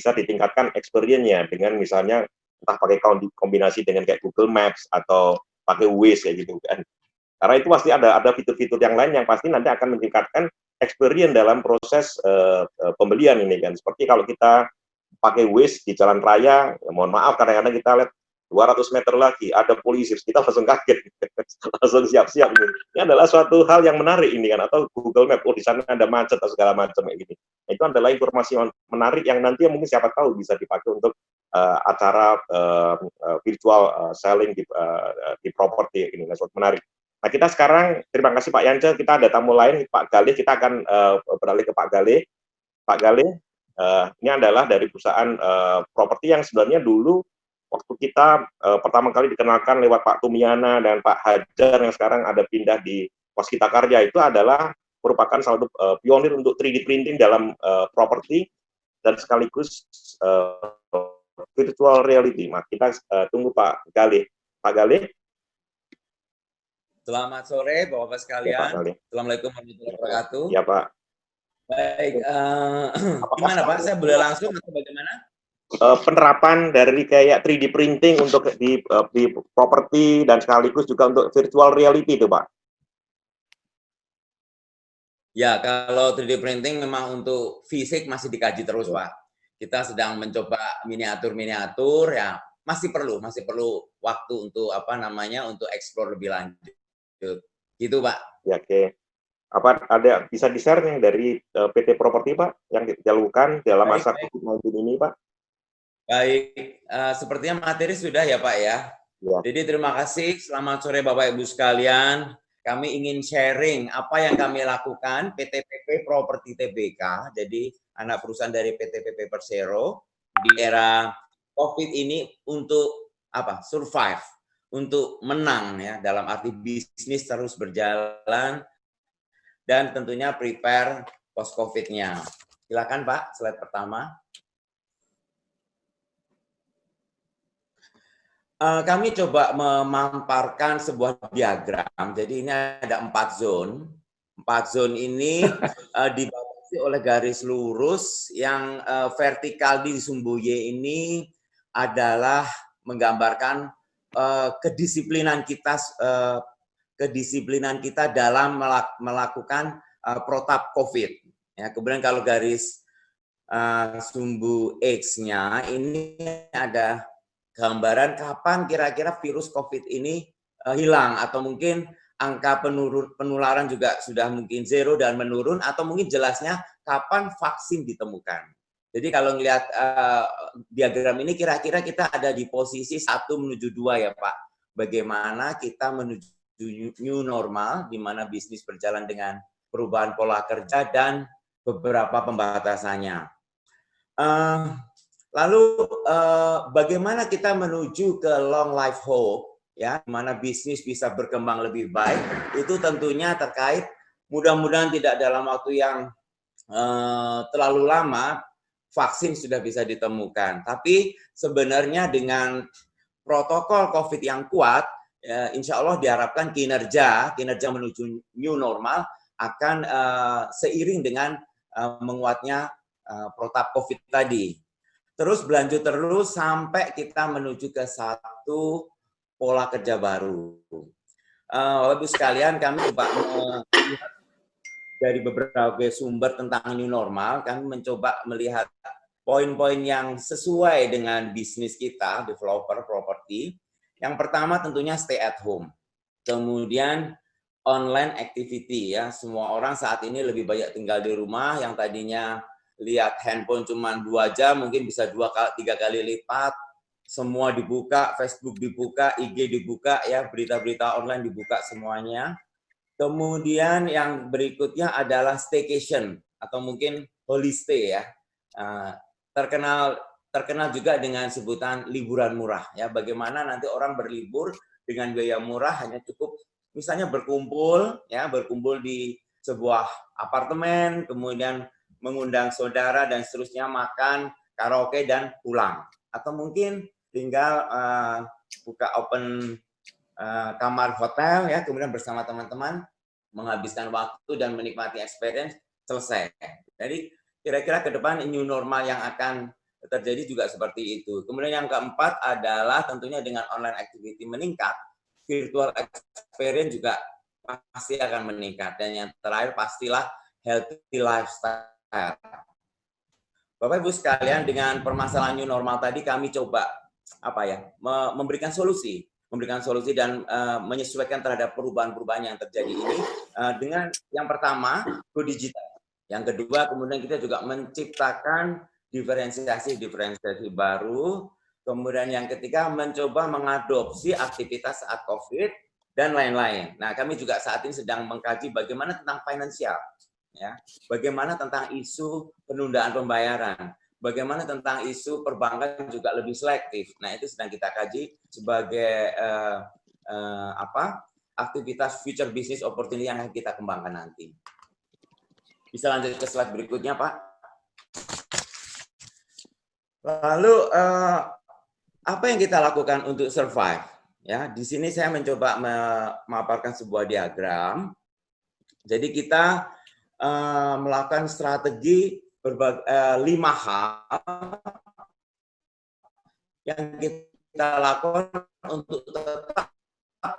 bisa ditingkatkan experience-nya dengan misalnya entah pakai kombinasi dengan kayak Google Maps atau pakai Waze kayak gitu kan. Karena itu pasti ada fitur-fitur yang lain yang pasti nanti akan meningkatkan experience dalam proses pembelian ini kan. Seperti kalau kita pakai Waze di jalan raya, ya mohon maaf kadang-kadang kita lihat 200 meter lagi ada polisi, kita langsung kaget, langsung siap-siap. Ini adalah suatu hal yang menarik ini kan, atau Google Map, oh di sana ada macet atau segala macam kayak gini. Nah, itu adalah informasi menarik yang nanti mungkin siapa tahu bisa dipakai untuk acara virtual selling di properti ini, suatu menarik. Nah, kita sekarang, terima kasih Pak Yance, kita ada tamu lain, Pak Galih, kita akan beralih ke Pak Galih. Pak Galih, ini adalah dari perusahaan properti yang sebenarnya dulu waktu kita pertama kali dikenalkan lewat Pak Tumiana dan Pak Hajar yang sekarang ada pindah di Waskita Karya, itu adalah merupakan salah satu pionir untuk 3D printing dalam properti dan sekaligus virtual reality. Nah, kita tunggu Pak Galih. Pak Galih. Selamat sore Bapak-Bapak sekalian. Ya, Assalamualaikum warahmatullahi wabarakatuh. Ya Pak. Baik, gimana Pak? Saya boleh langsung atau bagaimana? Penerapan dari kayak 3D printing untuk di properti dan sekaligus juga untuk virtual reality itu Pak. Ya, kalau 3D printing memang untuk fisik masih dikaji terus Pak. Kita sedang mencoba miniatur-miniatur ya, masih perlu waktu untuk untuk explore lebih lanjut. Gitu Pak. Ya, oke. Apa ada bisa di-share nih dari PT Properti Pak yang dilakukan dalam masa COVID-19 ini Pak? Baik, sepertinya materi sudah ya Pak ya. Ya. Jadi terima kasih, selamat sore Bapak Ibu sekalian. Kami ingin sharing apa yang kami lakukan PT PP Properti Tbk, jadi anak perusahaan dari PT PP Persero di era COVID ini untuk apa? Survive, untuk menang ya, dalam arti bisnis terus berjalan dan tentunya prepare post COVID-nya. Silakan Pak, slide pertama. Kami coba memamparkan sebuah diagram. Jadi ini ada 4 zone. 4 zone ini dibatasi oleh garis lurus yang vertikal di sumbu Y ini adalah menggambarkan kedisiplinan kita dalam melakukan protap COVID. Ya, kemudian kalau garis sumbu X-nya ini ada gambaran kapan kira-kira virus COVID ini hilang, atau mungkin angka penularan juga sudah mungkin zero dan menurun, atau mungkin jelasnya kapan vaksin ditemukan. Jadi kalau melihat diagram ini kira-kira kita ada di posisi 1 menuju 2 ya Pak. Bagaimana kita menuju new normal, di mana bisnis berjalan dengan perubahan pola kerja dan beberapa pembatasannya. Lalu bagaimana kita menuju ke long life hope, ya, mana bisnis bisa berkembang lebih baik, itu tentunya terkait mudah-mudahan tidak dalam waktu yang terlalu lama vaksin sudah bisa ditemukan. Tapi sebenarnya dengan protokol COVID yang kuat, insya Allah diharapkan kinerja menuju new normal akan seiring dengan menguatnya protap COVID tadi. Terus berlanjut terus sampai kita menuju ke satu pola kerja baru. Bapak Ibu sekalian, kami coba melihat dari beberapa sumber tentang new normal, kami mencoba melihat poin-poin yang sesuai dengan bisnis kita, developer properti. Yang pertama tentunya stay at home. Kemudian online activity ya, semua orang saat ini lebih banyak tinggal di rumah, yang tadinya lihat handphone cuma 2 jam, mungkin bisa 2-3 kali lipat. Semua dibuka, Facebook dibuka, IG dibuka, ya, berita-berita online dibuka semuanya. Kemudian yang berikutnya adalah staycation atau mungkin holiday ya. Terkenal juga dengan sebutan liburan murah ya. Bagaimana nanti orang berlibur dengan biaya murah, hanya cukup misalnya berkumpul di sebuah apartemen, kemudian mengundang saudara dan seterusnya, makan, karaoke dan pulang. Atau mungkin tinggal buka open kamar hotel ya, kemudian bersama teman-teman menghabiskan waktu dan menikmati experience, selesai. Jadi kira-kira ke depan new normal yang akan terjadi juga seperti itu. Kemudian yang keempat adalah tentunya dengan online activity meningkat, virtual experience juga pasti akan meningkat. Dan yang terakhir pastilah healthy lifestyle. Bapak Ibu sekalian, dengan permasalahan new normal tadi kami coba memberikan solusi dan menyesuaikan terhadap perubahan-perubahan yang terjadi ini dengan yang pertama go digital. Yang kedua, kemudian kita juga menciptakan diferensiasi baru. Kemudian yang ketiga, mencoba mengadopsi aktivitas saat COVID dan lain-lain. Nah, kami juga saat ini sedang mengkaji bagaimana tentang finansial, ya, bagaimana tentang isu penundaan pembayaran, bagaimana tentang isu perbankan juga lebih selektif. Nah, itu sedang kita kaji sebagai aktivitas future business opportunity yang akan kita kembangkan nanti. Bisa lanjut ke slide berikutnya, Pak. Lalu apa yang kita lakukan untuk survive? Ya, di sini saya mencoba memaparkan sebuah diagram. Jadi kita melakukan strategi 5 hal yang kita lakukan untuk tetap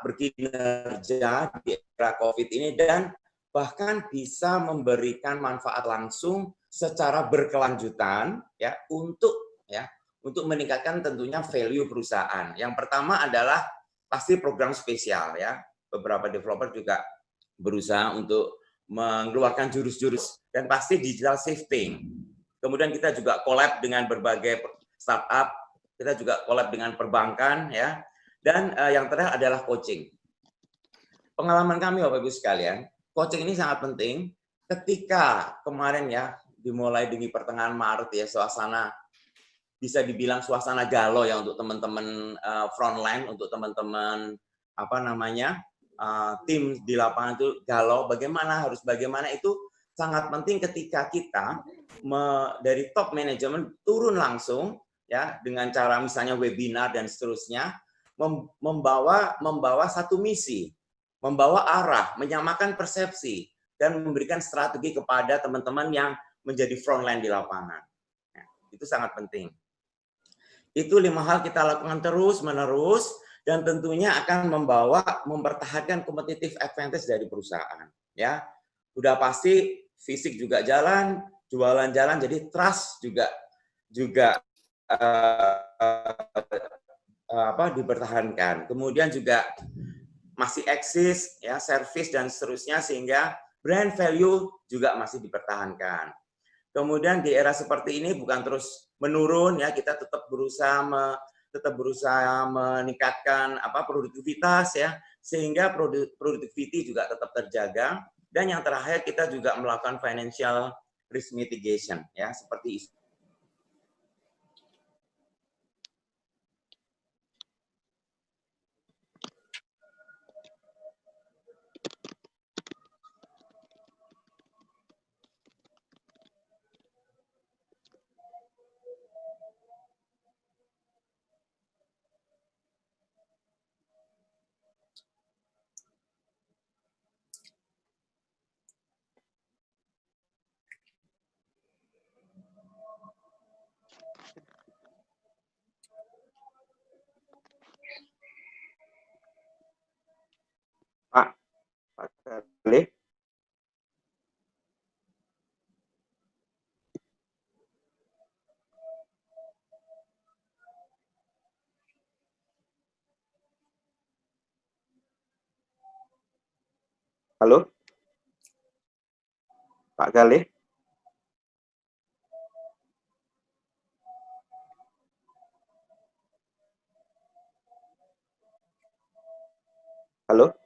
berkinerja di era COVID ini dan bahkan bisa memberikan manfaat langsung secara berkelanjutan ya untuk meningkatkan tentunya value perusahaan. Yang pertama adalah pasti program spesial ya. Beberapa developer juga berusaha untuk mengeluarkan jurus-jurus dan pasti digital shifting. Kemudian kita juga collab dengan berbagai startup, kita juga collab dengan perbankan ya. Dan yang terakhir adalah coaching. Pengalaman kami Bapak Ibu sekalian, coaching ini sangat penting. Ketika kemarin ya dimulai di pertengahan Maret ya, suasana bisa dibilang suasana galau ya untuk teman-teman frontline, untuk teman-teman tim di lapangan itu galau. Bagaimana itu sangat penting ketika kita dari top manajemen turun langsung ya dengan cara misalnya webinar dan seterusnya membawa satu misi, membawa arah, menyamakan persepsi dan memberikan strategi kepada teman-teman yang menjadi frontline di lapangan. Nah, itu sangat penting. Itu 5 hal kita lakukan terus-menerus dan tentunya akan mempertahankan competitive advantage dari perusahaan. Ya, udah pasti fisik juga jalan, jualan jalan, jadi trust juga dipertahankan. Kemudian juga masih eksis, ya, service dan seterusnya sehingga brand value juga masih dipertahankan. Kemudian di era seperti ini bukan terus menurun ya, kita tetap berusaha meningkatkan produktivitas ya, sehingga productivity juga tetap terjaga. Dan yang terakhir kita juga melakukan financial risk mitigation ya, seperti itu. Pak Galih. Halo? Pak Galih? Halo?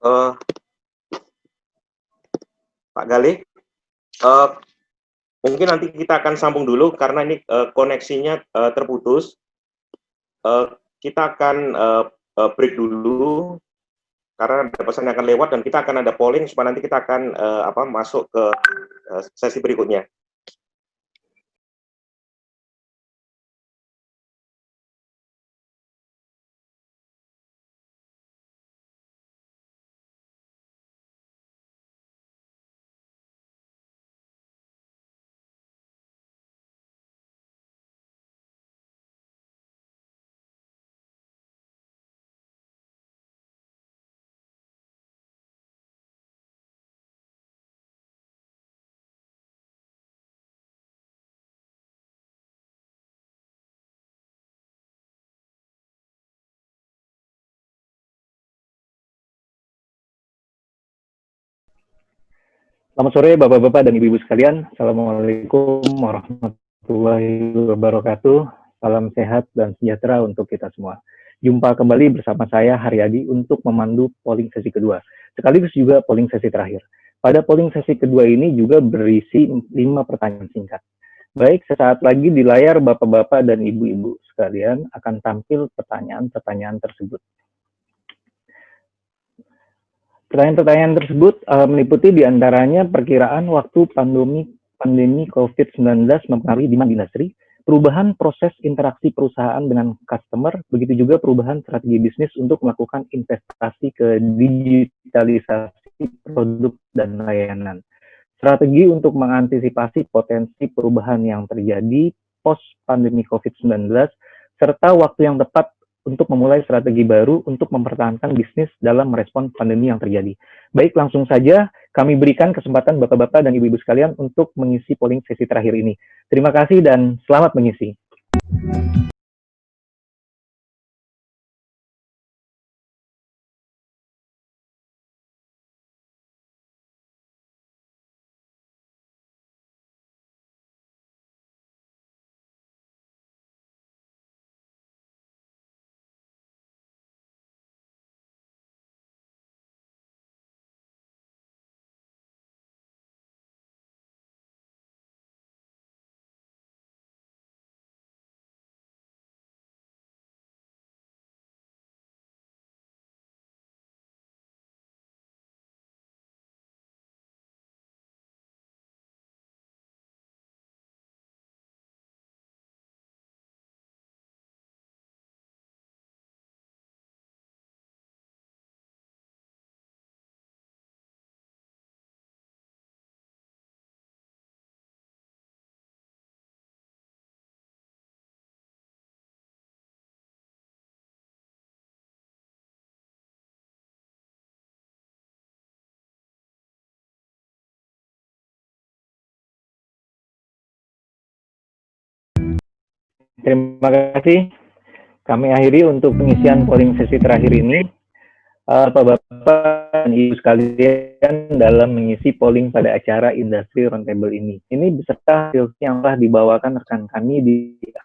Eh, Pak Galih, eh, mungkin nanti kita akan sambung dulu karena ini koneksinya terputus. Eh, kita akan break dulu karena ada pesan yang akan lewat dan kita akan ada polling supaya nanti kita akan masuk ke sesi berikutnya. Selamat sore Bapak-Bapak dan Ibu-Ibu sekalian. Assalamualaikum warahmatullahi wabarakatuh. Salam sehat dan sejahtera untuk kita semua. Jumpa kembali bersama saya Haryadi untuk memandu polling sesi kedua, sekaligus juga polling sesi terakhir. Pada polling sesi kedua ini juga berisi 5 pertanyaan singkat. Baik, sesaat lagi di layar Bapak-Bapak dan Ibu-Ibu sekalian akan tampil pertanyaan-pertanyaan tersebut. Pertanyaan-pertanyaan tersebut meliputi diantaranya perkiraan waktu pandemi COVID-19 mempengaruhi demand industri, perubahan proses interaksi perusahaan dengan customer, begitu juga perubahan strategi bisnis untuk melakukan investasi ke digitalisasi produk dan layanan. Strategi untuk mengantisipasi potensi perubahan yang terjadi post-pandemi COVID-19, serta waktu yang tepat untuk memulai strategi baru untuk mempertahankan bisnis dalam merespon pandemi yang terjadi. Baik, langsung saja kami berikan kesempatan Bapak-Bapak dan Ibu-Ibu sekalian untuk mengisi polling sesi terakhir ini. Terima kasih dan selamat mengisi. Terima kasih. Kami akhiri untuk pengisian polling sesi terakhir ini. Bapak-Bapak dan Ibu sekalian dalam mengisi polling pada acara Industri Roundtable ini. Ini beserta hasil yang telah dibawakan rekan kami di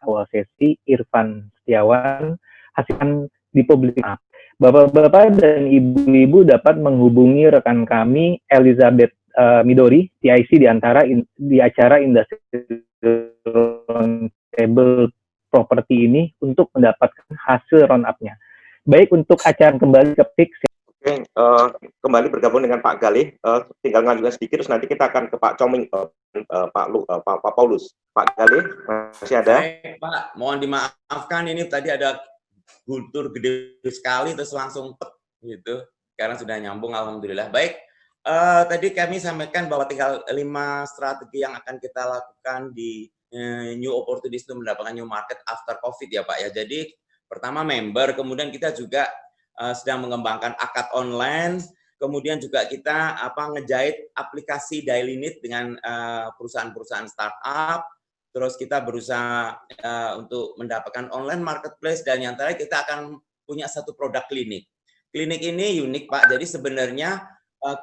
awal sesi, Irfan Setiawan, hasilkan di publik. Bapak-Bapak dan Ibu-Ibu dapat menghubungi rekan kami, Elizabeth Midori, TIC di acara Industri Roundtable Property ini untuk mendapatkan hasil round-up-nya. Baik, untuk acara kembali ke PIX. Oke, kembali bergabung dengan Pak Galih. Tinggal ngajukan sedikit, terus nanti kita akan ke Pak Coming, Pak Paulus. Pak Galih, masih ada? Baik, Pak. Mohon dimaafkan, ini tadi ada gultur gede sekali, terus langsung gitu. Sekarang sudah nyambung, alhamdulillah. Baik, tadi kami sampaikan bahwa tinggal 5 strategi yang akan kita lakukan di new opportunities untuk mendapatkan new market after COVID ya Pak ya. Jadi pertama member, kemudian kita juga sedang mengembangkan akad online, kemudian juga kita ngejahit aplikasi daily need dengan perusahaan-perusahaan startup, terus kita berusaha untuk mendapatkan online marketplace, dan yang terakhir kita akan punya satu produk klinik. Klinik ini unik Pak, jadi sebenarnya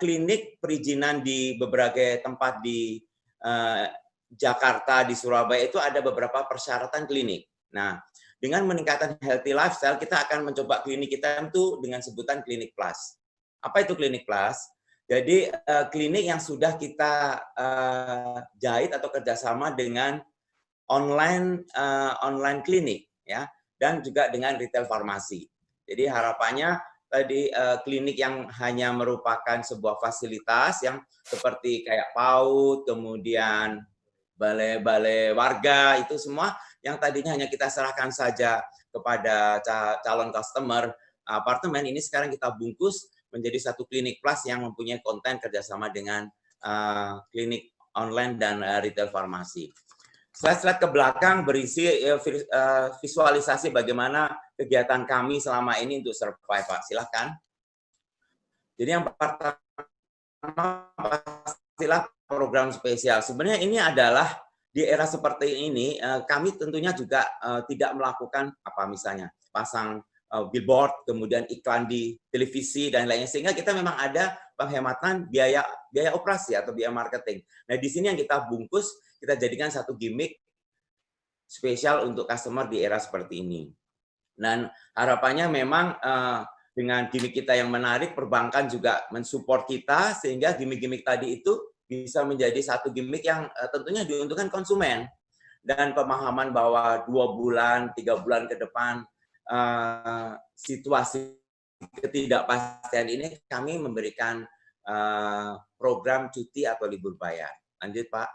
klinik perizinan di beberapa tempat di Jakarta, di Surabaya itu ada beberapa persyaratan klinik. Nah, dengan meningkatkan healthy lifestyle, kita akan mencoba klinik kita itu dengan sebutan klinik plus. Apa itu Klinik Plus? Jadi klinik yang sudah kita jahit atau kerjasama dengan online klinik, ya, dan juga dengan retail farmasi. Jadi harapannya tadi klinik yang hanya merupakan sebuah fasilitas yang seperti kayak PAUD, kemudian balai-balai warga, itu semua yang tadinya hanya kita serahkan saja kepada calon customer apartemen, ini sekarang kita bungkus menjadi satu klinik plus yang mempunyai konten kerjasama dengan klinik online dan retail farmasi. Slide-slide ke belakang berisi visualisasi bagaimana kegiatan kami selama ini untuk survive, Pak. Silahkan. Jadi yang pertama pastilah program spesial. Sebenarnya ini adalah di era seperti ini, kami tentunya juga tidak melakukan apa misalnya pasang billboard, kemudian iklan di televisi dan lainnya, sehingga kita memang ada penghematan biaya operasi atau biaya marketing. Nah, di sini yang kita bungkus, kita jadikan satu gimmick spesial untuk customer di era seperti ini. Dan harapannya memang dengan gimmick kita yang menarik, perbankan juga mensupport kita, sehingga gimmick-gimmick tadi itu bisa menjadi satu gimmick yang tentunya diuntungkan konsumen. Dan pemahaman bahwa 2 bulan, 3 bulan ke depan, situasi ketidakpastian ini, kami memberikan program cuti atau libur bayar. Lanjut, Pak.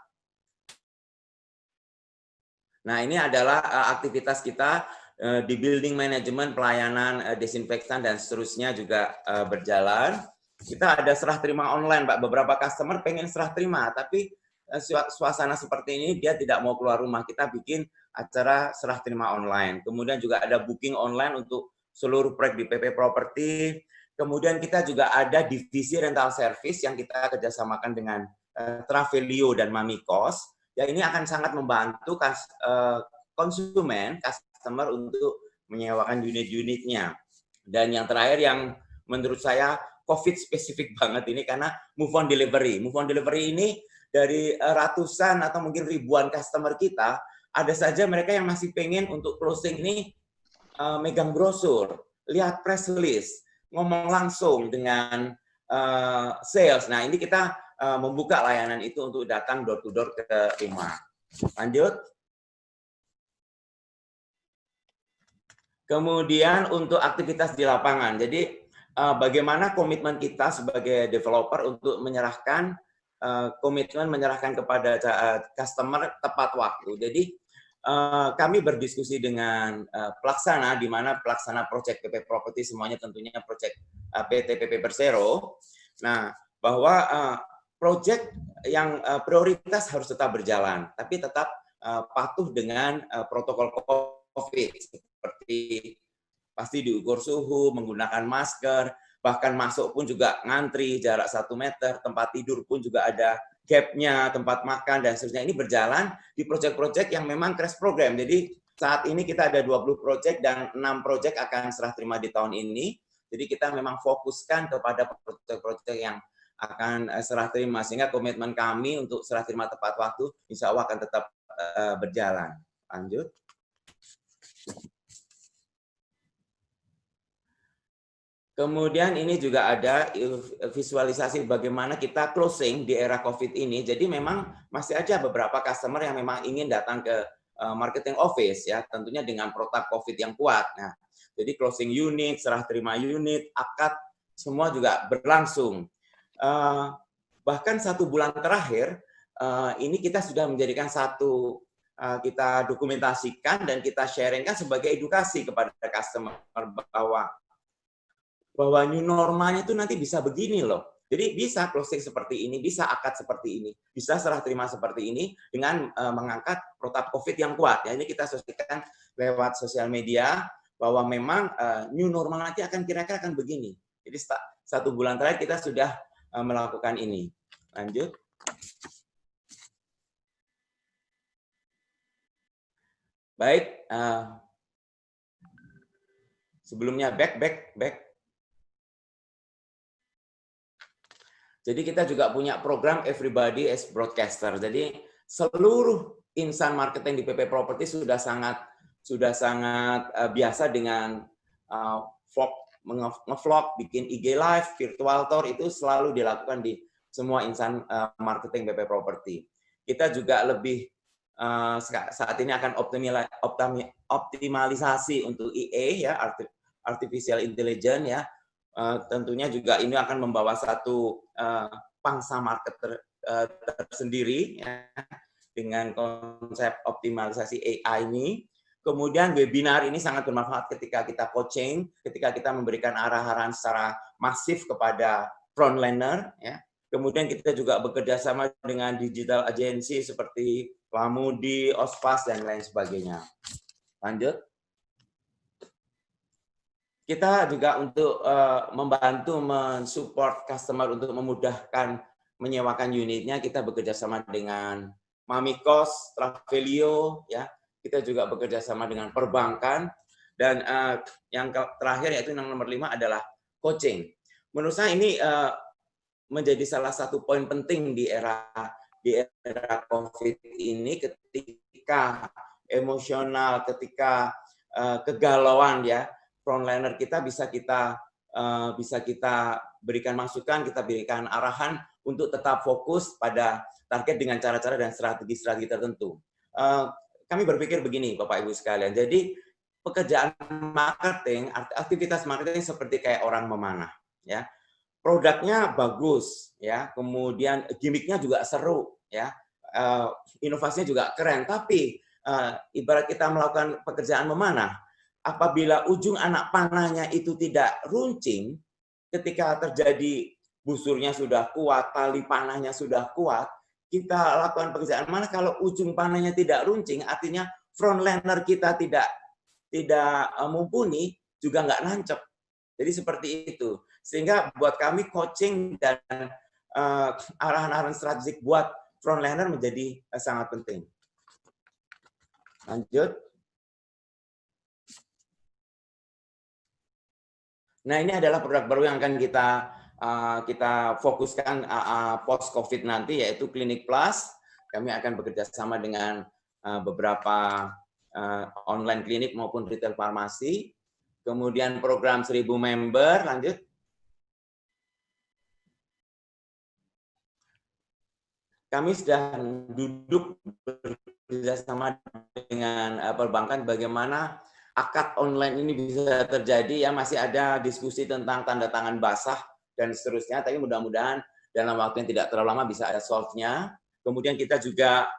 Nah, ini adalah aktivitas kita di building management, pelayanan desinfektan, dan seterusnya juga berjalan. Kita ada serah terima online, Pak. Beberapa customer pengen serah terima, tapi suasana seperti ini dia tidak mau keluar rumah. Kita bikin acara serah terima online. Kemudian juga ada booking online untuk seluruh proyek di PP Property. Kemudian kita juga ada divisi rental service yang kita kerjasamakan dengan Travelio dan Mamikos. Ya, ini akan sangat membantu konsumen, customer untuk menyewakan unit-unitnya. Dan yang terakhir yang menurut saya COVID spesifik banget ini karena move on delivery. Move on delivery ini dari ratusan atau mungkin ribuan customer kita, ada saja mereka yang masih pengen untuk closing ini megang brosur, lihat press release, ngomong langsung dengan sales. Nah, ini kita membuka layanan itu untuk datang door to door ke rumah. Lanjut. Kemudian untuk aktivitas di lapangan. Jadi bagaimana komitmen kita sebagai developer untuk menyerahkan kepada customer tepat waktu. Jadi kami berdiskusi dengan pelaksana, di mana pelaksana proyek PP Property semuanya tentunya proyek PT PP Persero. Nah, bahwa proyek yang prioritas harus tetap berjalan, tapi tetap patuh dengan protokol COVID, seperti pasti diukur suhu, menggunakan masker, bahkan masuk pun juga ngantri jarak 1 meter, tempat tidur pun juga ada gap-nya, tempat makan, dan seterusnya. Ini berjalan di proyek-proyek yang memang crash program. Jadi saat ini kita ada 20 proyek dan 6 proyek akan serah terima di tahun ini. Jadi kita memang fokuskan kepada proyek-proyek yang akan serah terima, sehingga komitmen kami untuk serah terima tepat waktu insya Allah akan tetap berjalan. Lanjut. Kemudian ini juga ada visualisasi bagaimana kita closing di era COVID ini. Jadi memang masih ada beberapa customer yang memang ingin datang ke marketing office, ya, tentunya dengan protap COVID yang kuat. Nah, jadi closing unit, serah terima unit, akad, semua juga berlangsung. Bahkan 1 bulan terakhir, ini kita sudah menjadikan satu, kita dokumentasikan dan kita sharingkan sebagai edukasi kepada customer bahwa new normalnya itu nanti bisa begini loh. Jadi bisa closing seperti ini, bisa akad seperti ini, bisa serah terima seperti ini dengan mengangkat protap COVID yang kuat. Ya, ini kita sosialisasikan lewat sosial media bahwa memang new normal nanti akan kira-kira akan begini. Jadi 1 bulan terakhir kita sudah melakukan ini. Lanjut. Baik. Sebelumnya back. Jadi kita juga punya program Everybody as Broadcaster. Jadi seluruh insan marketing di PP Property sudah sangat biasa dengan ngevlog, bikin IG live, virtual tour itu selalu dilakukan di semua insan marketing BP Property. Kita juga lebih saat ini akan optimalisasi untuk EA ya, artificial intelligence ya. Tentunya juga ini akan membawa satu pangsa market tersendiri ya, dengan konsep optimalisasi AI ini. Kemudian webinar ini sangat bermanfaat ketika kita coaching, ketika kita memberikan arahan secara masif kepada frontliner ya. Kemudian kita juga bekerja sama dengan digital agency seperti Lamudi, Ospas dan lain sebagainya. Lanjut. Kita juga untuk membantu mensupport customer untuk memudahkan menyewakan unitnya, kita bekerja sama dengan Mamikos, Travelio ya. Kita juga bekerja sama dengan perbankan, dan yang terakhir yaitu yang nomor 5 adalah coaching. Menurut saya ini menjadi salah satu poin penting di era COVID ini, ketika emosional, ketika kegalauan ya, frontliner kita bisa kita berikan masukan, kita berikan arahan untuk tetap fokus pada target dengan cara-cara dan strategi-strategi tertentu. Kami berpikir begini, Bapak Ibu sekalian. Jadi pekerjaan marketing, aktivitas marketing seperti kayak orang memanah, ya. Produknya bagus, ya. Kemudian gimmicknya juga seru, ya. Inovasinya juga keren. Tapi ibarat kita melakukan pekerjaan memanah, apabila ujung anak panahnya itu tidak runcing, ketika terjadi busurnya sudah kuat, tali panahnya sudah kuat, kita lakukan pekerjaan mana kalau ujung panahnya tidak runcing, artinya frontliner kita tidak mumpuni, juga nggak nancep. Jadi seperti itu. Sehingga buat kami coaching dan arahan-arahan strategik buat frontliner menjadi sangat penting. Lanjut. Nah, ini adalah produk baru yang akan kita fokuskan post-COVID nanti, yaitu Klinik Plus. Kami akan bekerja sama dengan beberapa online klinik maupun retail farmasi. Kemudian program 1000 member, lanjut. Kami sudah duduk bekerja sama dengan perbankan bagaimana akad online ini bisa terjadi, ya masih ada diskusi tentang tanda tangan basah dan seterusnya, tapi mudah-mudahan dalam waktu yang tidak terlalu lama bisa ada solve-nya. Kemudian kita juga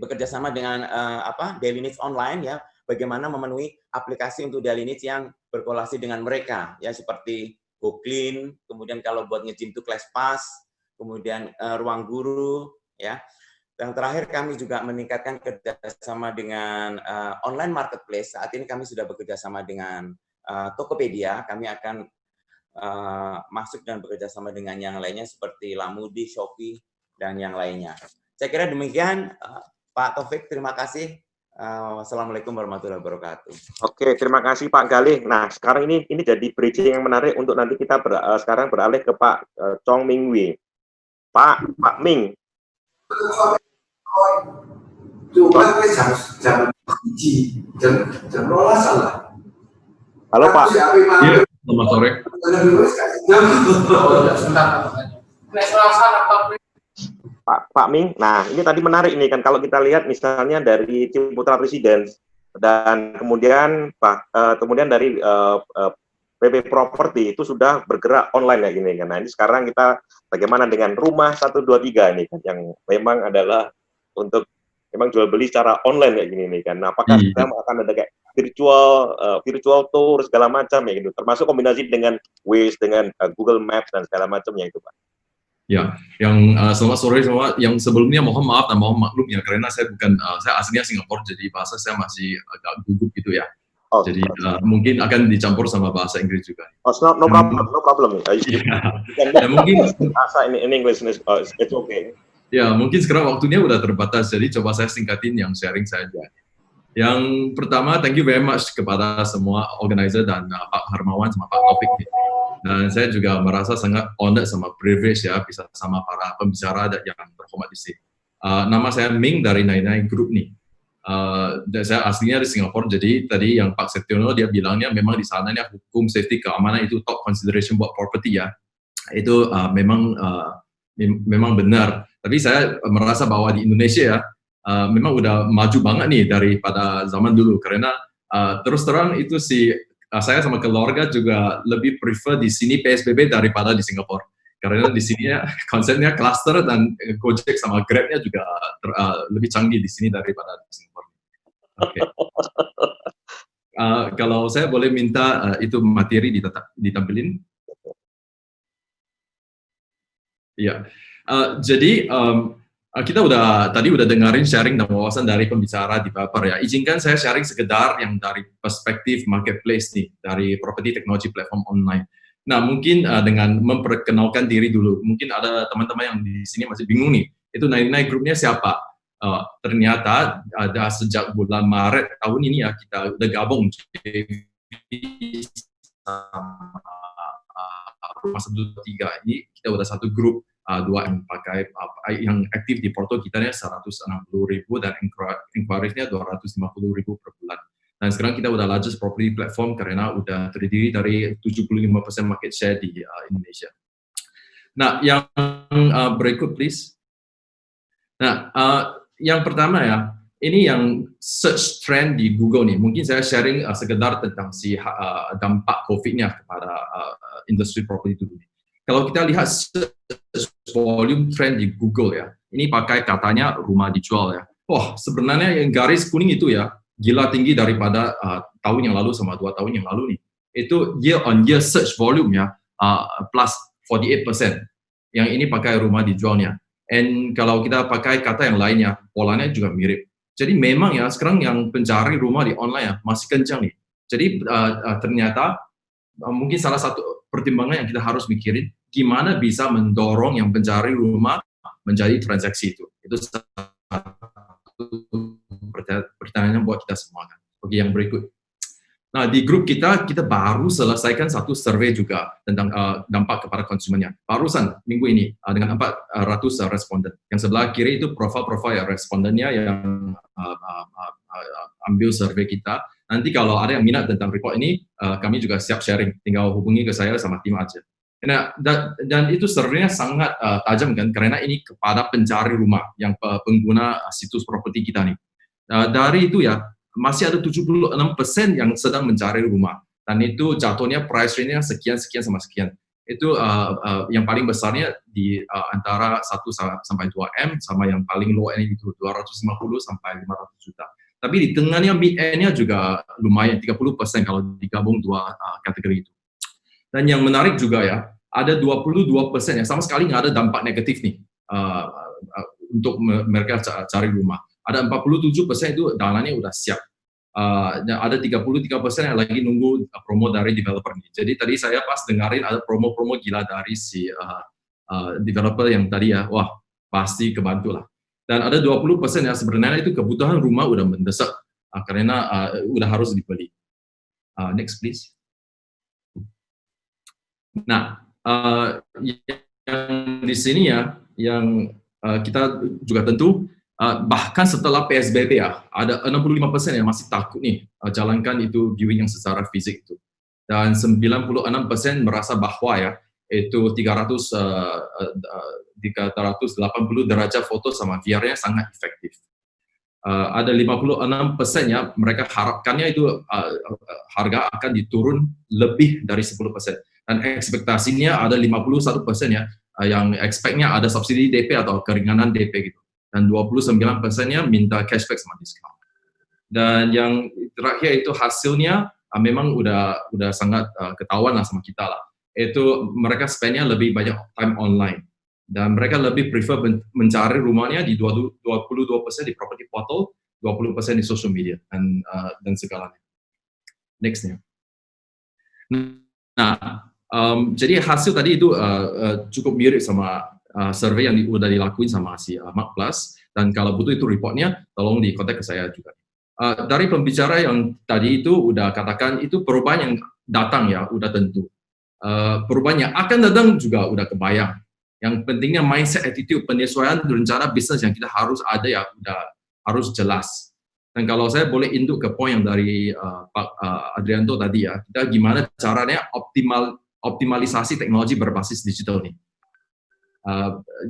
bekerja sama dengan Daily Needs Online ya, bagaimana memenuhi aplikasi untuk Daily Needs yang berkolaborasi dengan mereka ya, seperti GoClean, kemudian kalau buat nge-gym itu ClassPass, kemudian Ruang Guru ya. Yang terakhir kami juga meningkatkan kerjasama dengan online marketplace. Saat ini kami sudah bekerja sama dengan Tokopedia. Kami akan masuk dan bekerja sama dengan yang lainnya seperti Lamudi, Shopee, dan yang lainnya. Saya kira demikian, Pak Taufik. Terima kasih. Wassalamualaikum warahmatullahi wabarakatuh. Oke, terima kasih Pak Galih. Nah, sekarang ini jadi bridging yang menarik untuk nanti kita sekarang beralih ke Pak Chong Ming Wee. Pak Ming. Halo Pak. Iya, selamat sore. Pak Ming, nah ini tadi menarik ini kan, kalau kita lihat misalnya dari Ciputra Residence dan kemudian dari BP Property itu sudah bergerak online kayak gini kan. Nah ini sekarang kita bagaimana dengan Rumah 123 ini kan, yang memang adalah untuk memang jual beli secara online kayak gini nih kan. Nah, apakah kita akan ada kayak virtual tour segala macam ya gitu, termasuk kombinasi dengan Waze, dengan Google Maps dan segala macamnya itu Pak. Ya, yang selamat sore semua. Yang sebelumnya mohon maaf dan mohon maklum ya, karena saya aslinya Singapura, jadi bahasa saya masih agak gugup gitu ya. Oh, jadi mungkin akan dicampur sama bahasa Inggris juga. Oh, no problem. Ya, mungkin bahasa in English, it's okay. Ya, mungkin sekarang waktunya udah terbatas, jadi coba saya singkatin yang sharing saja. Yang pertama, thank you very much kepada semua organizer dan Pak Hermawan sama Pak Taufik. Dan saya juga merasa sangat honored sama privilege ya, bisa sama para pembicara yang terhormat di sini. Nama saya Ming dari Nainai Group nih. Saya aslinya di Singapura, jadi tadi yang Pak Setiono dia bilangnya memang di sana ya hukum, safety, keamanan itu top consideration buat property ya. Itu memang benar. Tapi saya merasa bahwa di Indonesia ya memang udah maju banget nih daripada zaman dulu, karena terus terang itu saya sama keluarga juga lebih prefer di sini PSBB daripada di Singapura. Karena di sini ya konsepnya cluster dan Gojek sama Grab-nya juga lebih canggih di sini daripada di Singapura. Oke. Kalau saya boleh minta itu materi ditampilin. Iya. Jadi kita tadi udah dengerin sharing dan wawasan dari pembicara developer ya. Izinkan saya sharing sekedar yang dari perspektif marketplace nih, dari property technology platform online. Nah, mungkin dengan memperkenalkan diri dulu, mungkin ada teman-teman yang di sini masih bingung nih, itu 99 Group-nya siapa? Ternyata ada sejak bulan Maret tahun ini ya, kita udah gabung Rumah 123 ini, kita udah satu grup, dua yang pakai yang aktif di portal kita nya 160.000 dan inquiries-nya 250.000 per bulan. Dan sekarang kita udah largest property platform karena udah terdiri dari 75% market share di Indonesia. Nah, yang berikut please. Nah, yang pertama ya, ini yang search trend di Google nih. Mungkin saya sharing sekedar tentang dampak COVID-nya kepada industri property dulu. Kalau kita lihat search volume trend di Google ya, ini pakai katanya rumah dijual ya. Wah, sebenarnya yang garis kuning itu ya, gila tinggi daripada tahun yang lalu sama 2 tahun yang lalu nih. Itu year on year search volume ya, plus 48%. Yang ini pakai rumah dijualnya. And kalau kita pakai kata yang lainnya, polanya juga mirip. Jadi memang ya sekarang yang pencari rumah di online ya masih kencang nih. Jadi ternyata mungkin salah satu pertimbangan yang kita harus mikirin, gimana bisa mendorong yang pencari rumah menjadi transaksi itu. Itu pertanyaan buat kita semua kan. Oke, yang berikut. Nah, di grup kita baru selesaikan satu survei juga tentang dampak kepada konsumennya. Barusan minggu ini dengan 400 responden. Yang sebelah kiri itu profil-profil ya respondennya yang ambil survei kita. Nanti kalau ada yang minat tentang report ini, kami juga siap sharing. Tinggal hubungi ke saya sama tim aja. Nah, dan itu surveinya sangat tajam kan, karena ini kepada pencari rumah yang pengguna situs properti kita nih. Dari itu ya, masih ada 76% yang sedang mencari rumah. Dan itu jatuhnya price range-nya sekian sama sekian. Itu yang paling besarnya di antara 1 sampai 2M, sama yang paling low end itu 250 sampai 500 juta. Tapi di tengahnya mid-end-nya juga lumayan, 30% kalau digabung dua kategori itu. Dan yang menarik juga ya, ada 22% yang sama sekali nggak ada dampak negatif nih untuk mereka cari rumah. Ada 47% itu dananya udah siap. Ada 33% yang lagi nunggu promo dari developer nih. Jadi tadi saya pas dengarin ada promo-promo gila dari si developer yang tadi ya, wah pasti kebantu lah. Dan ada 20% yang sebenarnya itu kebutuhan rumah udah mendesak karena udah harus dibeli. Next please. Nah, yang di sini ya, yang kita juga tentu bahkan setelah PSBB ya, ada 65% yang masih takut nih jalankan itu viewing yang secara fisik itu. Dan 96% merasa bahwa ya, itu 380 derajat foto sama VR-nya sangat efektif. Ada 56% ya, mereka harapkannya itu harga akan diturun lebih dari 10%. Dan ekspektasinya ada 51% ya, yang expect-nya ada subsidi DP atau keringanan DP gitu. Dan 29%-nya minta cashback sama diskon. Dan yang terakhir itu hasilnya memang udah sangat ketahuan lah sama kita lah. Itu mereka spend-nya lebih banyak time online. Dan mereka lebih prefer mencari rumahnya di 22% di property portal, 20% di social media dan segalanya. Next-nya. Nah, jadi hasil tadi itu cukup mirip sama survei yang udah dilakuin sama si Mark Plus, dan kalau butuh itu reportnya, tolong di kontak ke saya juga. Dari pembicara yang tadi itu udah katakan itu perubahan yang datang ya, udah tentu. Perubahan yang akan datang juga udah kebayang. Yang pentingnya mindset, attitude, penyesuaian rencana bisnis yang kita harus ada ya udah harus jelas. Dan kalau saya boleh induk ke poin yang dari Pak Adrianto tadi ya, kita gimana caranya optimalisasi teknologi berbasis digital nih.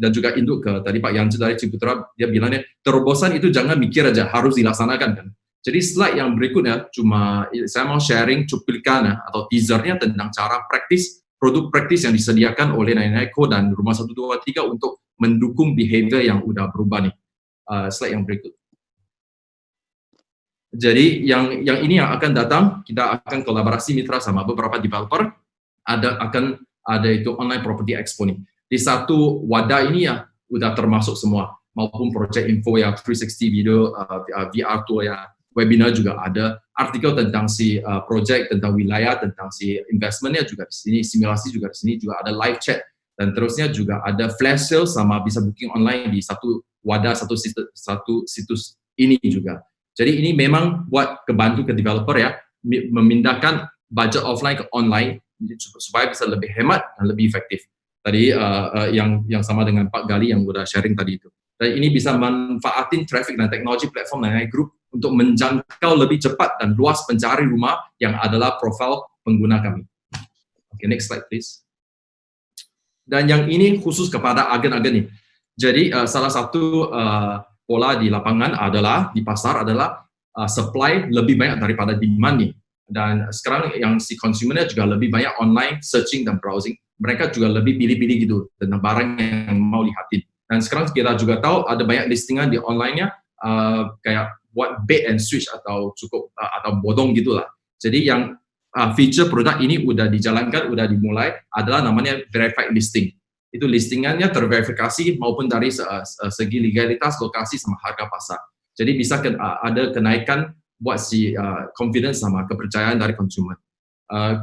Dan juga induk ke tadi Pak Yance dari Ciputra, dia bilangnya terobosan itu jangan mikir aja, harus dilaksanakan kan. Jadi slide yang berikutnya cuma saya mau sharing cuplikan atau teasernya tentang cara praktis, produk praktis yang disediakan oleh Naineko dan Rumah 123 untuk mendukung behavior yang udah berubah nih. Slide yang berikut. Jadi yang ini yang akan datang, kita akan kolaborasi mitra sama beberapa developer, akan ada itu online property expo nih. Di satu wadah ini ya udah termasuk semua, maupun project info ya, 360 video, VR tour ya, webinar juga ada, artikel tentang si project, tentang wilayah, tentang si investmentnya juga di sini, simulasi juga di sini, juga ada live chat, dan terusnya juga ada flash sale sama bisa booking online di satu wadah, satu situs ini juga. Jadi ini memang buat kebantu ke developer ya, memindahkan budget offline ke online supaya bisa lebih hemat dan lebih efektif. Tadi yang sama dengan Pak Gali yang udah sharing tadi itu. Dan ini bisa manfaatin traffic dan teknologi platform Nainai Group untuk menjangkau lebih cepat dan luas pencari rumah yang adalah profil pengguna kami. Oke, next slide please. Dan yang ini khusus kepada agen-agen nih. Jadi salah satu pola di lapangan adalah, di pasar adalah supply lebih banyak daripada demand nih. Dan sekarang yang si consumernya juga lebih banyak online searching dan browsing. Mereka juga lebih pilih-pilih gitu tentang barang yang mau lihatin. Dan sekarang kita juga tahu ada banyak listingan di online-nya kayak buat bait and switch atau cukup atau bodong gitulah. Jadi yang feature produk ini udah dijalankan, udah dimulai adalah namanya verified listing. Itu listingannya terverifikasi maupun dari segi legalitas, lokasi, sama harga pasar. Jadi bisa ada kenaikan buat si confidence sama kepercayaan dari konsumen.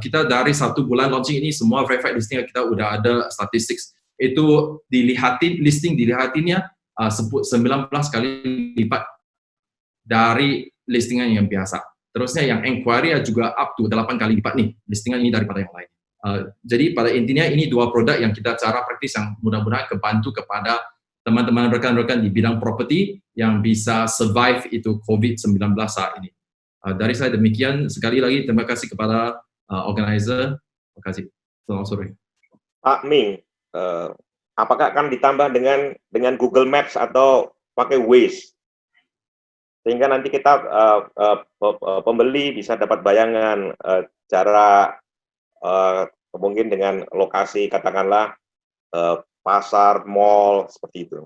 Kita dari 1 bulan launching ini, semua verified listing kita udah ada statistik. Itu dilihatinnya 19 kali lipat dari listingan yang biasa. Terusnya yang inquiry juga up to 8 kali lipat nih listingan ini daripada yang lain. Jadi pada intinya ini 2 produk yang kita cara praktis yang mudah-mudahan kebantu kepada teman-teman rekan-rekan di bidang properti yang bisa survive itu COVID-19 saat ini. Dari saya demikian, sekali lagi terima kasih kepada organizer. Terima kasih. Selamat sore. Pak Ming, apakah akan ditambah dengan Google Maps atau pakai Waze? Sehingga nanti kita pembeli bisa dapat bayangan cara mungkin dengan lokasi katakanlah pasar, mall seperti itu.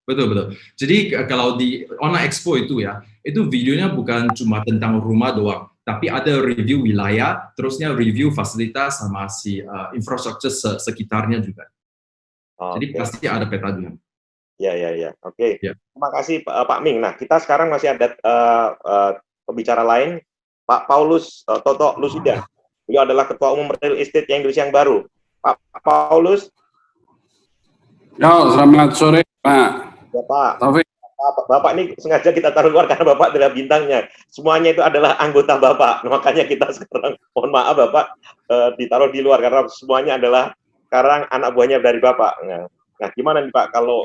Betul. Jadi kalau di online expo itu ya, itu videonya bukan cuma tentang rumah doang, tapi ada review wilayah, terusnya review fasilitas sama si infrastruktur sekitarnya juga. Jadi pasti ada peta juga. Ya. Oke. Ya. Terima kasih Pak Ming. Nah, kita sekarang masih ada pembicara lain, Pak Paulus Toto Lusida. Beliau adalah Ketua Umum Real Estate Indonesia yang baru. Pak Paulus. Yo, selamat sore, Pak. Ya, Pak. Taufik. Bapak ini sengaja kita taruh luar karena Bapak adalah bintangnya. Semuanya itu adalah anggota Bapak. Makanya kita sekarang, mohon maaf Bapak, ditaruh di luar karena semuanya adalah sekarang anak buahnya dari Bapak. Nah, gimana nih Pak kalau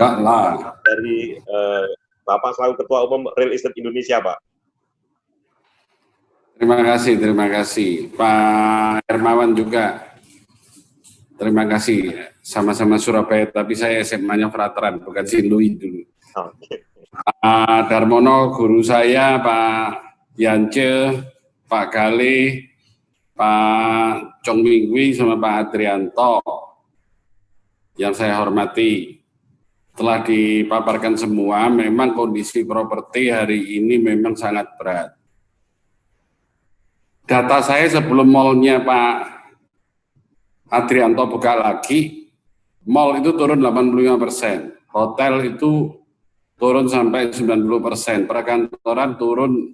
dari Bapak selaku Ketua Umum Real Estate Indonesia, Pak? Terima kasih. Pak Hermawan juga. Terima kasih. Sama-sama Surabaya, tapi saya SMA-nya Frateran, bukan Sinlui dulu. Oke. Pak Darmono, guru saya, Pak Yance, Pak Gale, Pak Chong Mingwi, sama Pak Adrianto, yang saya hormati. Telah dipaparkan semua, memang kondisi properti hari ini memang sangat berat. Data saya sebelum mallnya Pak Adrianto buka lagi, mall itu turun 85%, hotel itu turun sampai 90%, perkantoran turun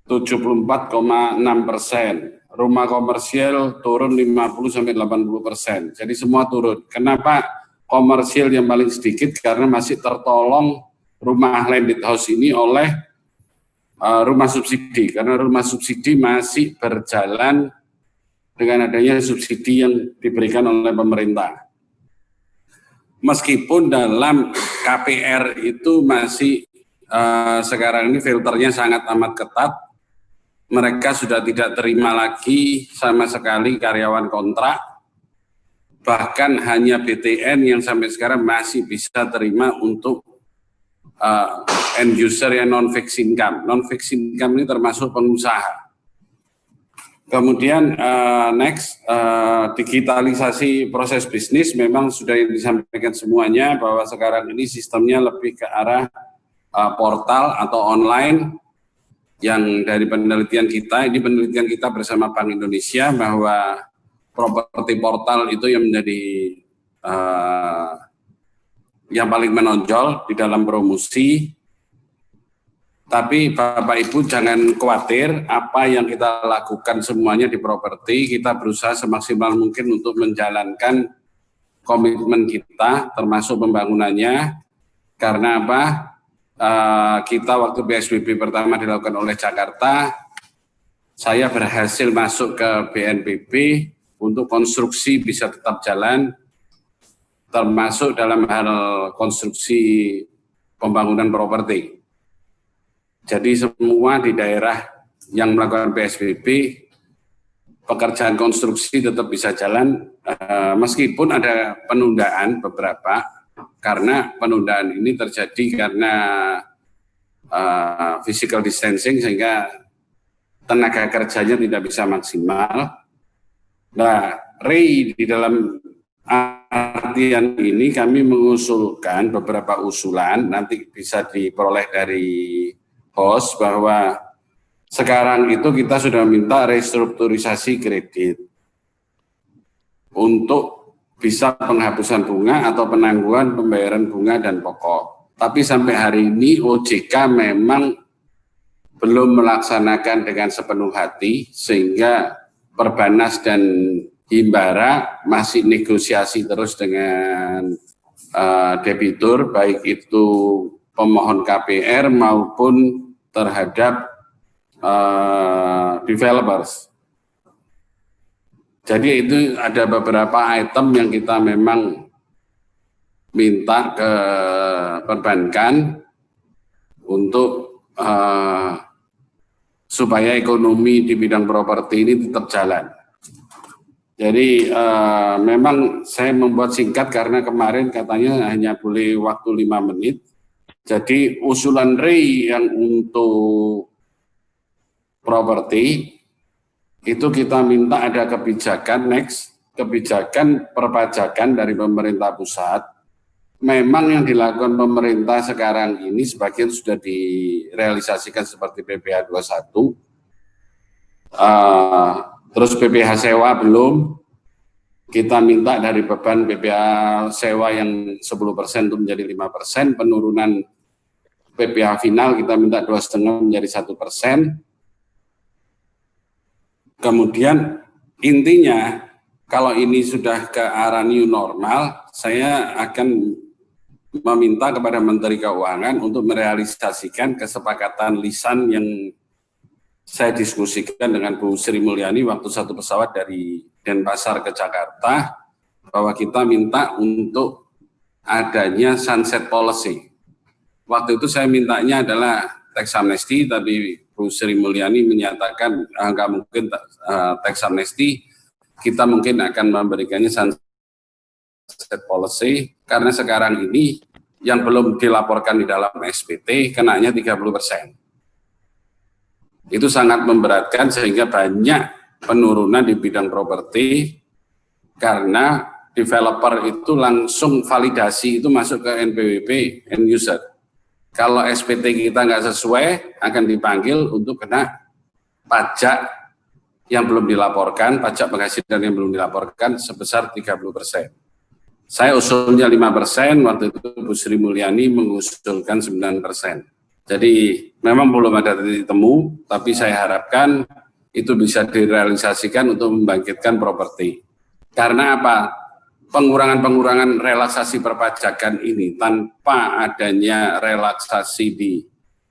74,6%, rumah komersial turun 50-80%, jadi semua turun. Kenapa komersial yang paling sedikit? Karena masih tertolong rumah landed house ini oleh rumah subsidi, karena rumah subsidi masih berjalan dengan adanya subsidi yang diberikan oleh pemerintah. Meskipun dalam KPR itu masih sekarang ini filternya sangat amat ketat. Mereka sudah tidak terima lagi sama sekali karyawan kontrak. Bahkan hanya BTN yang sampai sekarang masih bisa terima untuk end user yang non-fixed income. Non-fixed income ini termasuk pengusaha. Kemudian digitalisasi proses bisnis memang sudah disampaikan semuanya bahwa sekarang ini sistemnya lebih ke arah portal atau online. Yang dari penelitian kita, ini penelitian kita bersama Bank Indonesia bahwa properti portal itu yang menjadi yang paling menonjol di dalam promosi. Tapi Bapak Ibu jangan khawatir, apa yang kita lakukan semuanya di properti, kita berusaha semaksimal mungkin untuk menjalankan komitmen kita, termasuk pembangunannya. Karena apa? Kita waktu PSBB pertama dilakukan oleh Jakarta, saya berhasil masuk ke BNPB untuk konstruksi bisa tetap jalan, termasuk dalam hal konstruksi pembangunan properti. Jadi semua di daerah yang melakukan PSBB, pekerjaan konstruksi tetap bisa jalan, meskipun ada penundaan beberapa, karena penundaan ini terjadi karena physical distancing sehingga tenaga kerjanya tidak bisa maksimal. Nah, di dalam artian ini kami mengusulkan beberapa usulan, nanti bisa diperoleh dari host, bahwa sekarang itu kita sudah minta restrukturisasi kredit untuk bisa penghapusan bunga atau penangguhan pembayaran bunga dan pokok. Tapi sampai hari ini OJK memang belum melaksanakan dengan sepenuh hati, sehingga Perbanas dan Himbara masih negosiasi terus dengan debitur, baik itu pemohon KPR maupun terhadap developers. Jadi itu ada beberapa item yang kita memang minta ke perbankan untuk supaya ekonomi di bidang properti ini tetap jalan. Jadi memang saya membuat singkat karena kemarin katanya hanya boleh waktu 5 menit. Jadi usulan yang untuk properti itu kita minta ada kebijakan kebijakan perpajakan dari pemerintah pusat. Memang yang dilakukan pemerintah sekarang ini sebagian sudah direalisasikan seperti PPh 21, terus PPh sewa belum. Kita minta dari beban PPh sewa yang 10% untuk menjadi 5%, penurunan PPh final kita minta 2,5 menjadi 1%. Kemudian intinya kalau ini sudah ke arah new normal, saya akan meminta kepada Menteri Keuangan untuk merealisasikan kesepakatan lisan yang saya diskusikan dengan Bu Sri Mulyani waktu satu pesawat dari Denpasar ke Jakarta, bahwa kita minta untuk adanya sunset policy. Waktu itu saya mintanya adalah tax amnesty, tapi Bu Sri Mulyani menyatakan nggak mungkin tax amnesty, kita mungkin akan memberikannya sunset policy, karena sekarang ini yang belum dilaporkan di dalam SPT kenanya 30%. Itu sangat memberatkan sehingga banyak penurunan di bidang properti karena developer itu langsung validasi itu masuk ke NPWP, end user. Kalau SPT kita nggak sesuai, akan dipanggil untuk kena pajak yang belum dilaporkan, pajak penghasilan yang belum dilaporkan sebesar 30%. Saya usulnya 5%, waktu itu Bu Sri Mulyani mengusulkan 9%. Jadi memang belum ada titik temu, tapi saya harapkan itu bisa direalisasikan untuk membangkitkan properti. Karena apa? Pengurangan-pengurangan relaksasi perpajakan ini tanpa adanya relaksasi di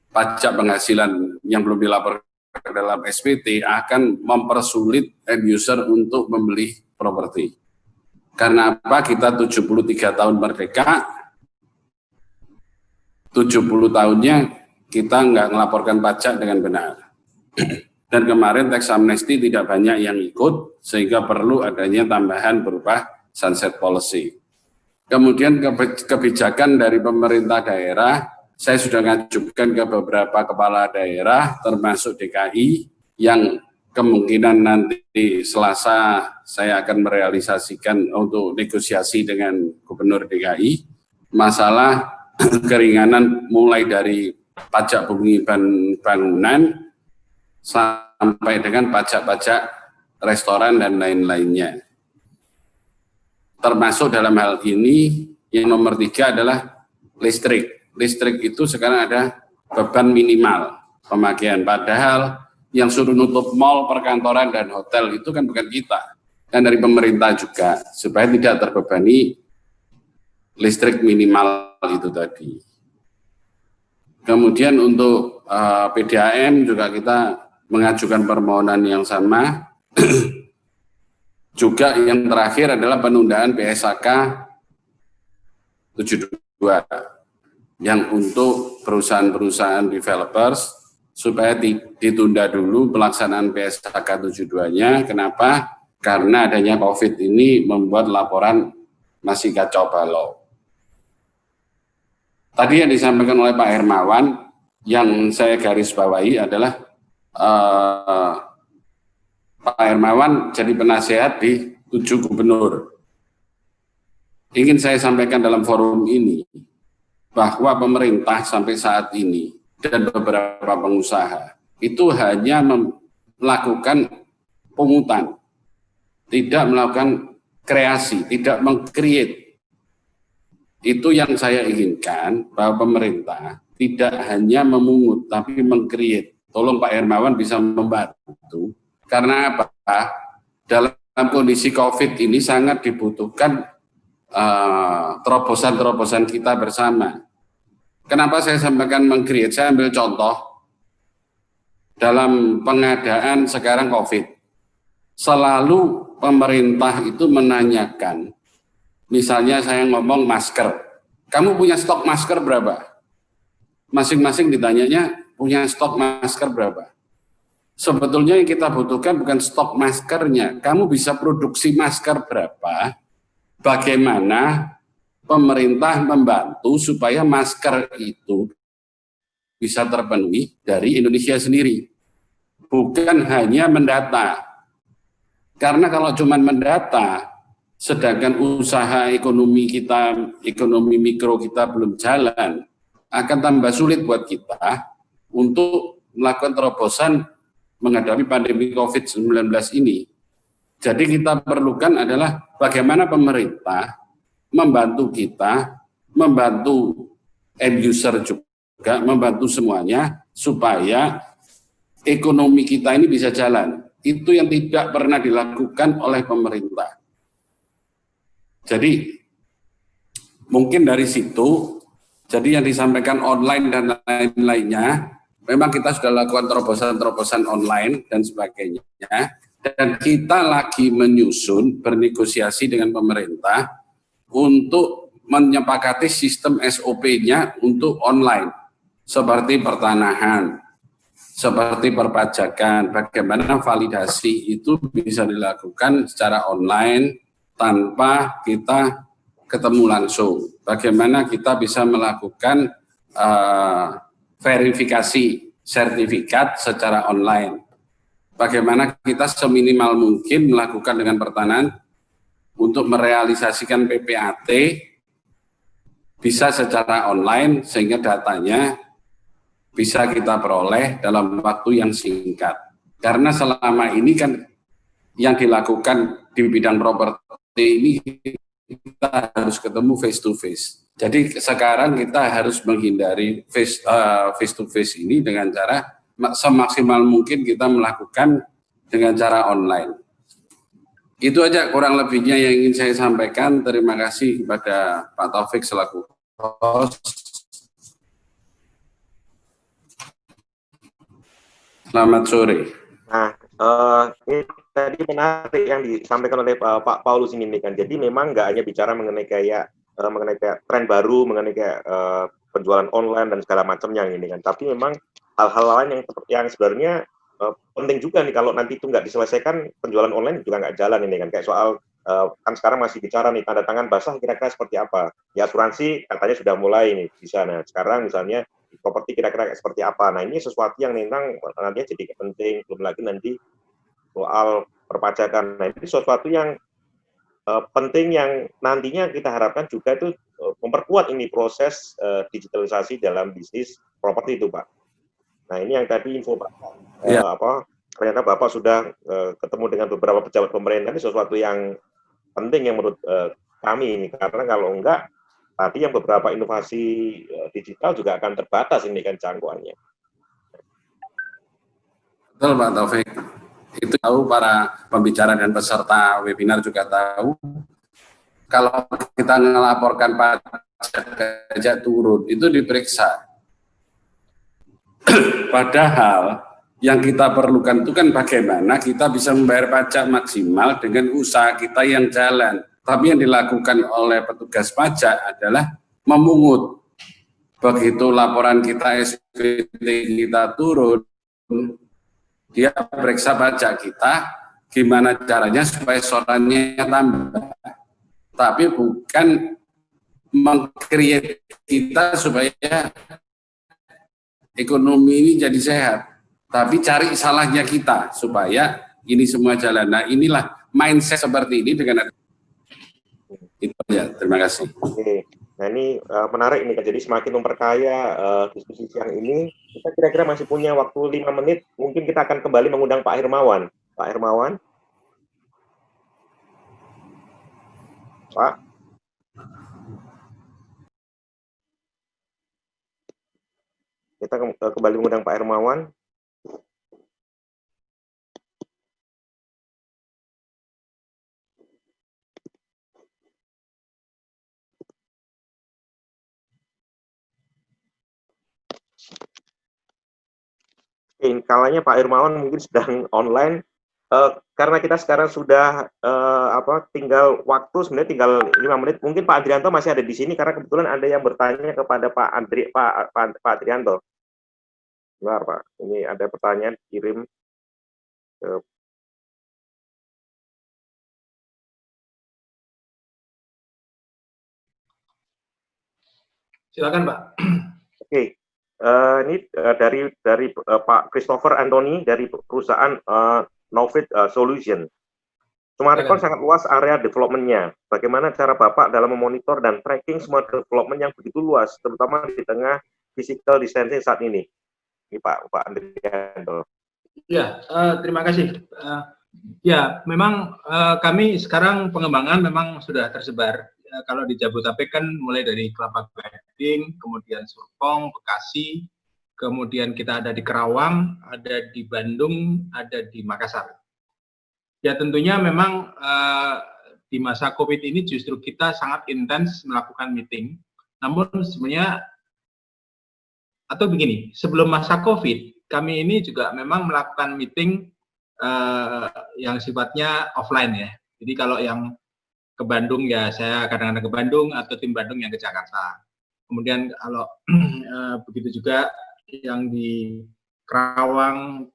pajak penghasilan yang belum dilaporkan dalam SPT akan mempersulit end user untuk membeli properti. Karena apa? Kita 73 tahun merdeka, 70 tahunnya kita nggak melaporkan pajak dengan benar. Dan kemarin tax amnesty tidak banyak yang ikut, sehingga perlu adanya tambahan berupa sunset policy. Kemudian kebijakan dari pemerintah daerah, saya sudah ngajukan ke beberapa kepala daerah, termasuk DKI, yang kemungkinan nanti Selasa saya akan merealisasikan untuk negosiasi dengan Gubernur DKI, masalah keringanan mulai dari pajak bumi bangunan, sampai dengan pajak-pajak restoran dan lain-lainnya. Termasuk dalam hal ini, yang nomor 3 adalah listrik. Listrik itu sekarang ada beban minimal pemakaian. Padahal yang suruh nutup mal, perkantoran, dan hotel itu kan bukan kita. Kan dari pemerintah juga, supaya tidak terbebani listrik minimal itu tadi. Kemudian untuk PDAM juga kita mengajukan permohonan yang sama. Juga yang terakhir adalah penundaan PSAK 72 yang untuk perusahaan-perusahaan developers supaya ditunda dulu pelaksanaan PSAK 72-nya. Kenapa? Karena adanya COVID ini membuat laporan masih kacau balau. Tadi yang disampaikan oleh Pak Hermawan, yang saya garis bawahi adalah Pak Hermawan jadi penasehat di 7 gubernur. Ingin saya sampaikan dalam forum ini, bahwa pemerintah sampai saat ini dan beberapa pengusaha itu hanya melakukan pungutan, tidak melakukan kreasi, tidak meng-create. Itu yang saya inginkan, bahwa pemerintah tidak hanya memungut, tapi meng-create. Tolong Pak Hermawan bisa membantu. Karena apa? Dalam kondisi COVID ini sangat dibutuhkan terobosan-terobosan kita bersama. Kenapa saya sampaikan meng-create? Saya ambil contoh. Dalam pengadaan sekarang COVID, selalu pemerintah itu menanyakan, misalnya saya ngomong masker, kamu punya stok masker berapa? Masing-masing ditanyanya punya stok masker berapa? Sebetulnya yang kita butuhkan bukan stok maskernya, kamu bisa produksi masker berapa? Bagaimana pemerintah membantu supaya masker itu bisa terpenuhi dari Indonesia sendiri, bukan hanya mendata. Karena kalau cuma mendata, sedangkan usaha ekonomi kita, ekonomi mikro kita belum jalan, akan tambah sulit buat kita untuk melakukan terobosan menghadapi pandemi COVID-19 ini. Jadi kita perlukan adalah bagaimana pemerintah membantu kita, membantu end user juga, membantu semuanya supaya ekonomi kita ini bisa jalan. Itu yang tidak pernah dilakukan oleh pemerintah. Jadi mungkin dari situ, jadi yang disampaikan online dan lain-lainnya, memang kita sudah lakukan terobosan-terobosan online dan sebagainya. Dan kita lagi menyusun, bernegosiasi dengan pemerintah untuk menyepakati sistem SOP-nya untuk online, seperti pertanahan, seperti perpajakan, bagaimana validasi itu bisa dilakukan secara online tanpa kita ketemu langsung. Bagaimana kita bisa melakukan verifikasi sertifikat secara online. Bagaimana kita seminimal mungkin melakukan dengan pertanahan untuk merealisasikan PPAT bisa secara online sehingga datanya bisa kita peroleh dalam waktu yang singkat. Karena selama ini kan yang dilakukan di bidang properti ini kita harus ketemu face to face. Jadi sekarang kita harus menghindari face to face ini dengan cara semaksimal mungkin kita melakukan dengan cara online. Itu aja kurang lebihnya yang ingin saya sampaikan. Terima kasih kepada Pak Taufik selaku host. Selamat sore. Nah, ini tadi menarik yang disampaikan oleh Pak Paulus ini kan. Jadi memang nggak hanya bicara mengenai kayak tren baru, mengenai kayak penjualan online dan segala macamnya ini kan. Tapi memang hal-hal lain yang sebenarnya penting juga nih, kalau nanti itu nggak diselesaikan, penjualan online juga nggak jalan ini kan. Kayak soal kan sekarang masih bicara nih tanda tangan basah kira-kira seperti apa. Ya asuransi katanya sudah mulai nih bisa. Nah sekarang misalnya properti kira-kira seperti apa. Nah ini sesuatu yang memang nantinya jadi penting. Belum lagi nanti soal perpajakan. Nah ini sesuatu yang penting yang nantinya kita harapkan juga itu memperkuat ini proses digitalisasi dalam bisnis properti itu, Pak. Nah ini yang tadi info Bapak, ternyata Bapak sudah ketemu dengan beberapa pejabat pemerintah, ini sesuatu yang penting yang menurut kami ini, karena kalau enggak tadi yang beberapa inovasi digital juga akan terbatas ini kan jangkauannya. Betul Pak Taufik. Itu tahu para pembicara dan peserta webinar juga tahu. Kalau kita melaporkan pajak turun, itu diperiksa. Padahal yang kita perlukan itu kan bagaimana kita bisa membayar pajak maksimal dengan usaha kita yang jalan. Tapi yang dilakukan oleh petugas pajak adalah memungut. Begitu laporan kita SPT kita turun, dia periksa pajak kita, gimana caranya supaya sorannya tambah. Tapi bukan meng-create kita supaya ekonomi ini jadi sehat. Tapi cari salahnya kita supaya ini semua jalan. Nah inilah mindset seperti ini dengan itu ya. Terima kasih. Oke. Nah ini menarik ini, jadi semakin memperkaya diskusi siang ini. Kita kira-kira masih punya waktu 5 menit, mungkin kita akan kembali mengundang Pak Hermawan. Pak Hermawan? Pak? Kita kembali mengundang Pak Hermawan. Kalanya Pak Hermawan mungkin sedang online, karena kita sekarang sudah tinggal waktu sebenarnya tinggal 5 menit. Mungkin Pak Adrianto masih ada di sini karena kebetulan ada yang bertanya kepada Pak Adrianto. Benar Pak, ini ada pertanyaan kirim ke silakan Pak. Oke. Ini dari Pak Christopher Anthony dari perusahaan Novit Solution. Summarecon sangat luas area development-nya. Bagaimana cara Bapak dalam memonitor dan tracking semua development yang begitu luas, terutama di tengah physical distancing saat ini? Ini Pak Andrianto. Ya, terima kasih. Ya, memang kami sekarang pengembangan memang sudah tersebar. Kalau di Jabodetabek kan mulai dari Kelapa Gading, kemudian Serpong, Bekasi, kemudian kita ada di Kerawang, ada di Bandung, ada di Makassar. Ya tentunya memang di masa COVID ini justru kita sangat intens melakukan meeting. Namun sebenarnya, atau begini, sebelum masa COVID, kami ini juga memang melakukan meeting yang sifatnya offline ya. Jadi kalau yang ke Bandung ya saya kadang-kadang ke Bandung atau tim Bandung yang ke Jakarta. Kemudian kalau begitu juga yang di Kerawang,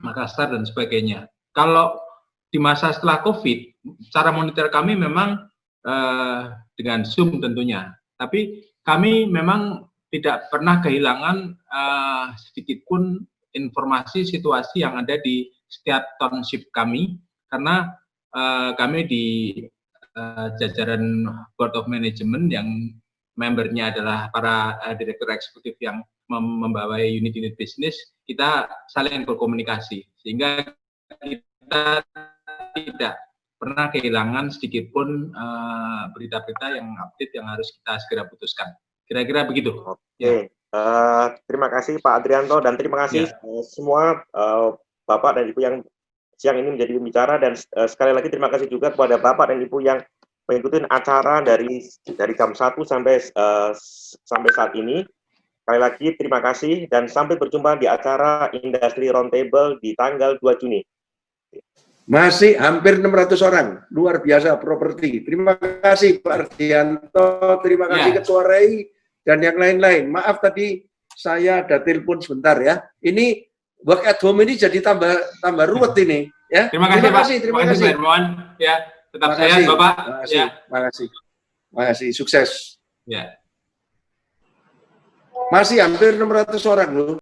Makassar dan sebagainya. Kalau di masa setelah COVID, cara monitor kami memang dengan Zoom tentunya. Tapi kami memang tidak pernah kehilangan sedikit pun informasi situasi yang ada di setiap township kami, karena kami di jajaran Board of Management yang membernya adalah para direktur eksekutif yang membawai unit-unit bisnis, kita saling berkomunikasi sehingga kita tidak pernah kehilangan sedikit pun berita-berita yang update yang harus kita segera putuskan. Kira-kira begitu. Oke. Terima kasih Pak Adrianto dan terima kasih semua Bapak dan Ibu yang siang ini menjadi pembicara, dan sekali lagi terima kasih juga kepada Bapak dan Ibu yang mengikuti acara dari jam 1 sampai saat ini. Sekali lagi terima kasih dan sampai berjumpa di acara Industri Roundtable di tanggal 2 Juni. Masih hampir 600 orang, luar biasa properti. Terima kasih Pak Ardianto, terima kasih Ketua REI, dan yang lain-lain. Maaf tadi saya ada telepon sebentar ya. Ini work at home ini jadi tambah ruwet ini ya. Terima kasih Pak. Terima kasih. Pak Hermawan. Ya, tetap sehat Bapak. Terima kasih. Sukses. Ya. Masih hampir 600 orang loh.